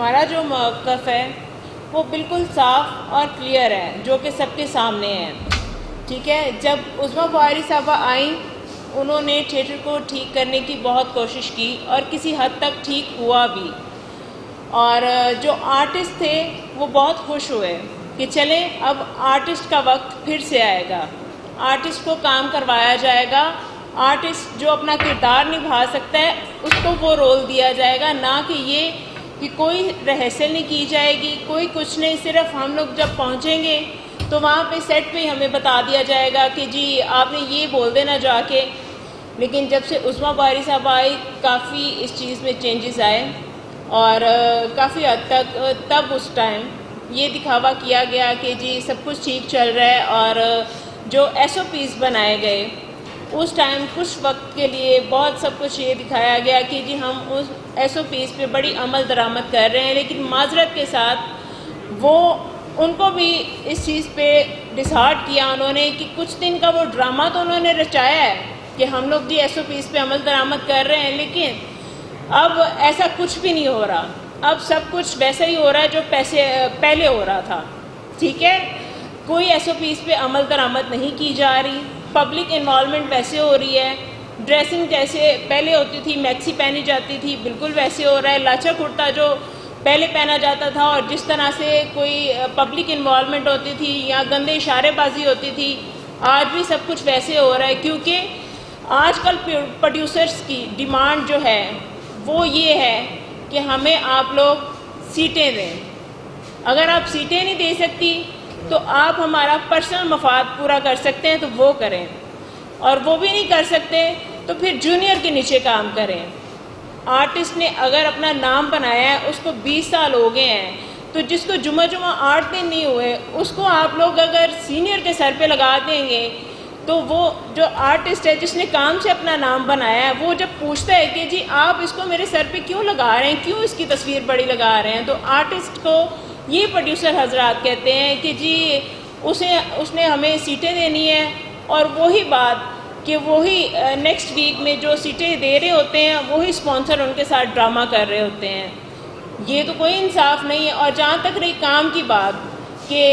ہمارا جو موقف ہے وہ بالکل صاف اور کلیئر ہے، جو کہ سب کے سامنے ہے، ٹھیک ہے۔ جب عظمیٰ بہاری صاحبہ آئیں، انہوں نے تھیٹر کو ٹھیک کرنے کی بہت کوشش کی اور کسی حد تک ٹھیک ہوا بھی، اور جو آرٹسٹ تھے وہ بہت خوش ہوئے کہ چلیں اب آرٹسٹ کا وقت پھر سے آئے گا، آرٹسٹ کو کام کروایا جائے گا، آرٹسٹ جو اپنا کردار نبھا سکتا ہے اس کو وہ رول دیا جائے گا، نہ کہ یہ کہ کوئی ریہرسل نہیں کی جائے گی، کوئی کچھ نہیں، صرف ہم لوگ جب پہنچیں گے تو وہاں پہ سیٹ پہ ہی ہمیں بتا دیا جائے گا کہ جی آپ نے یہ بول دینا جا کے۔ لیکن جب سے عظمیٰ بہاری صاحب آئی کافی اس چیز میں چینجز آئے، اور کافی حد تک تب اس ٹائم یہ دکھاوا کیا گیا کہ جی سب کچھ ٹھیک چل رہا ہے، اور جو ایس او پیز بنائے گئے اس ٹائم کچھ وقت کے لیے بہت سب کچھ یہ دکھایا گیا کہ جی ہم اس ایس او پیز پہ بڑی عمل درآمد کر رہے ہیں، لیکن معذرت کے ساتھ وہ ان کو بھی اس چیز پہ ڈسہارٹ کیا انہوں نے کہ کچھ دن کا وہ ڈرامہ تو انہوں نے رچایا ہے کہ ہم لوگ جی ایس او پیز پہ عمل درآمد کر رہے ہیں، لیکن اب ایسا کچھ بھی نہیں ہو رہا، اب سب کچھ ویسا ہی ہو رہا ہے جو پہلے ہو رہا تھا، ٹھیک ہے۔ کوئی ایس او پیز پہ عمل درآمد نہیں کی جا رہی، پبلک انوالومنٹ ویسے ہو رہی ہے، ڈریسنگ جیسے پہلے ہوتی تھی، میکسی پہنی جاتی تھی، بالکل ویسے ہو رہا ہے، لاچا کرتا جو پہلے پہنا جاتا تھا اور جس طرح سے کوئی پبلک انوالومنٹ ہوتی تھی یا گندے اشارے بازی ہوتی تھی، آج بھی سب کچھ ویسے ہو رہا ہے، کیونکہ آج کل پروڈیوسرز کی ڈیمانڈ جو ہے وہ یہ ہے کہ ہمیں آپ لوگ سیٹیں دیں، اگر آپ سیٹیں نہیں دے سکتی تو آپ ہمارا پرسنل مفاد پورا کر سکتے ہیں تو وہ کریں، اور وہ بھی نہیں کر سکتے تو پھر جونیئر کے نیچے کام کریں۔ آرٹسٹ نے اگر اپنا نام بنایا ہے، اس کو 20 سال ہو گئے ہیں، تو جس کو جمعہ 8 دن نہیں ہوئے اس کو آپ لوگ اگر سینئر کے سر پہ لگا دیں گے تو وہ جو آرٹسٹ ہے جس نے کام سے اپنا نام بنایا ہے، وہ جب پوچھتا ہے کہ جی آپ اس کو میرے سر پہ کیوں لگا رہے ہیں، کیوں اس کی تصویر بڑی لگا رہے ہیں، تو آرٹسٹ کو یہ پروڈیوسر حضرات کہتے ہیں کہ جی اس نے ہمیں سیٹیں دینی ہے، اور وہی بات کہ وہی نیکسٹ ویک میں جو سیٹیں دے رہے ہوتے ہیں وہی اسپانسر ان کے ساتھ ڈرامہ کر رہے ہوتے ہیں، یہ تو کوئی انصاف نہیں ہے۔ اور جہاں تک رہی کام کی بات کہ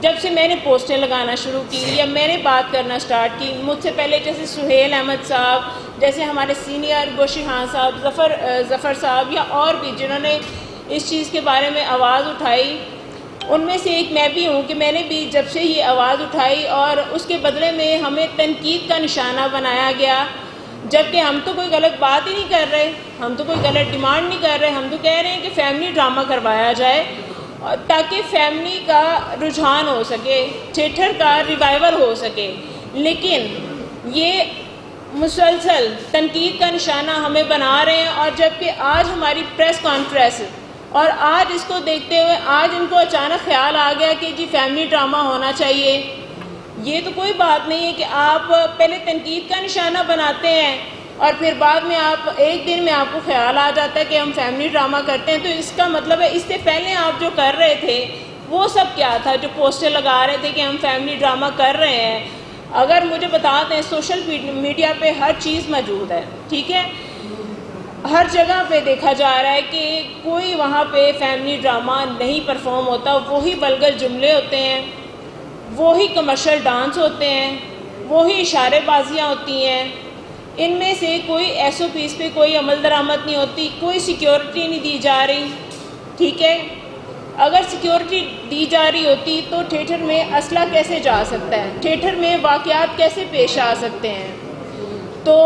جب سے میں نے پوسٹیں لگانا شروع کی یا میں نے بات کرنا سٹارٹ کی، مجھ سے پہلے جیسے سہیل احمد صاحب، جیسے ہمارے سینئر گوشی خان صاحب، ظفر صاحب، یا اور بھی جنہوں نے اس چیز کے بارے میں آواز اٹھائی، ان میں سے ایک میں بھی ہوں کہ میں نے بھی جب سے یہ آواز اٹھائی اور اس کے بدلے میں ہمیں تنقید کا نشانہ بنایا گیا، جبکہ ہم تو کوئی غلط بات ہی نہیں کر رہے، ہم تو کوئی غلط ڈیمانڈ نہیں کر رہے، ہم تو کہہ رہے ہیں کہ فیملی ڈرامہ کروایا جائے تاکہ فیملی کا رجحان ہو سکے، تھیٹر کا ریوائول ہو سکے، لیکن یہ مسلسل تنقید کا نشانہ ہمیں بنا رہے ہیں۔ اور جبکہ آج ہماری پریس کانفرنس، اور آج اس کو دیکھتے ہوئے آج ان کو اچانک خیال آ گیا کہ جی فیملی ڈرامہ ہونا چاہیے، یہ تو کوئی بات نہیں ہے کہ آپ پہلے تنقید کا نشانہ بناتے ہیں اور پھر بعد میں آپ ایک دن میں آپ کو خیال آ جاتا ہے کہ ہم فیملی ڈرامہ کرتے ہیں، تو اس کا مطلب ہے اس سے پہلے آپ جو کر رہے تھے وہ سب کیا تھا، جو پوسٹر لگا رہے تھے کہ ہم فیملی ڈرامہ کر رہے ہیں۔ اگر مجھے بتا دیں سوشل میڈیا پہ ہر چیز موجود ہے، ٹھیک ہے، ہر جگہ پہ دیکھا جا رہا ہے کہ کوئی وہاں پہ فیملی ڈرامہ نہیں پرفارم ہوتا، وہی ولگر جملے ہوتے ہیں، وہی کمرشل ڈانس ہوتے ہیں، وہی اشارے بازیاں ہوتی ہیں، ان میں سے کوئی ایس او پیز پہ کوئی عمل درآمد نہیں ہوتی، کوئی سیکیورٹی نہیں دی جا رہی، ٹھیک ہے۔ اگر سیکیورٹی دی جا رہی ہوتی تو تھیٹر میں اسلحہ کیسے جا سکتا ہے، تھیٹر میں واقعات کیسے پیش آ سکتے ہیں؟ تو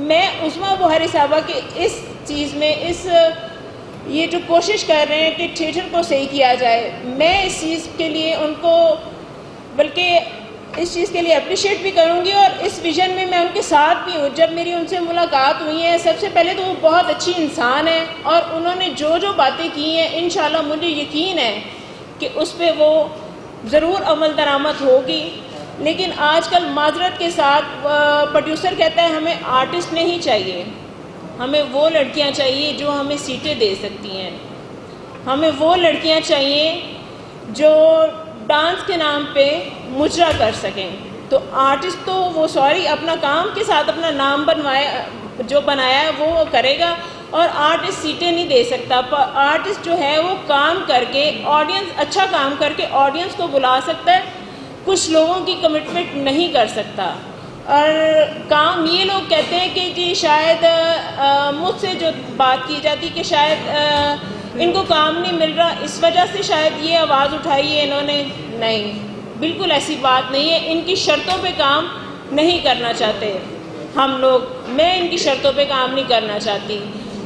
میں عظمیٰ بہاری صاحبہ کے اس چیز میں یہ جو کوشش کر رہے ہیں کہ تھیٹر کو صحیح کیا جائے، میں اس چیز کے لیے ان کو بلکہ اس چیز کے لیے اپریشیٹ بھی کروں گی، اور اس ویژن میں میں ان کے ساتھ بھی ہوں۔ جب میری ان سے ملاقات ہوئی ہے، سب سے پہلے تو وہ بہت اچھی انسان ہے، اور انہوں نے جو باتیں کی ہیں انشاءاللہ مجھے یقین ہے کہ اس پہ وہ ضرور عمل درآمد ہوگی۔ لیکن آج کل معذرت کے ساتھ پروڈیوسر کہتا ہے ہمیں آرٹسٹ نہیں چاہیے، ہمیں وہ لڑکیاں چاہیے جو ہمیں سیٹیں دے سکتی ہیں، ہمیں وہ لڑکیاں چاہیے جو ڈانس کے نام پہ مجرا کر سکیں۔ تو آرٹسٹ تو وہ اپنا کام کے ساتھ اپنا نام جو بنایا ہے وہ کرے گا، اور آرٹسٹ سیٹیں نہیں دے سکتا. آرٹسٹ جو ہے وہ کام کر کے آڈینس اچھا کام کر کے آڈینس کو بلا سکتا ہے, کچھ لوگوں کی کمٹمنٹ نہیں کر سکتا. اور کام یہ لوگ کہتے ہیں کہ جی شاید مجھ سے جو بات کی جاتی کہ شاید ان کو کام نہیں مل رہا, اس وجہ سے شاید یہ آواز اٹھائی ہے انہوں نے. نہیں, بالکل ایسی بات نہیں ہے. ان کی شرطوں پہ کام نہیں کرنا چاہتے ہم لوگ, میں ان کی شرطوں پہ کام نہیں کرنا چاہتی.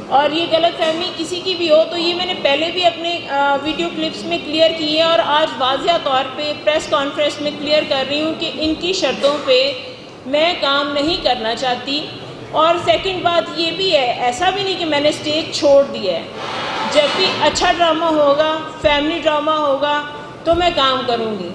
اور یہ غلط فہمی کسی کی بھی ہو تو یہ میں نے پہلے بھی اپنے ویڈیو کلپس میں کلیئر کی ہے, اور آج واضح طور پہ پریس کانفرنس میں کلیئر کر رہی ہوں کہ ان کی شرطوں پہ میں کام نہیں کرنا چاہتی. اور سیکنڈ بات یہ بھی ہے, ایسا بھی نہیں کہ میں نے اسٹیج چھوڑ دی ہے. جب بھی اچھا ڈرامہ ہوگا, فیملی ڈرامہ ہوگا تو میں کام کروں گی.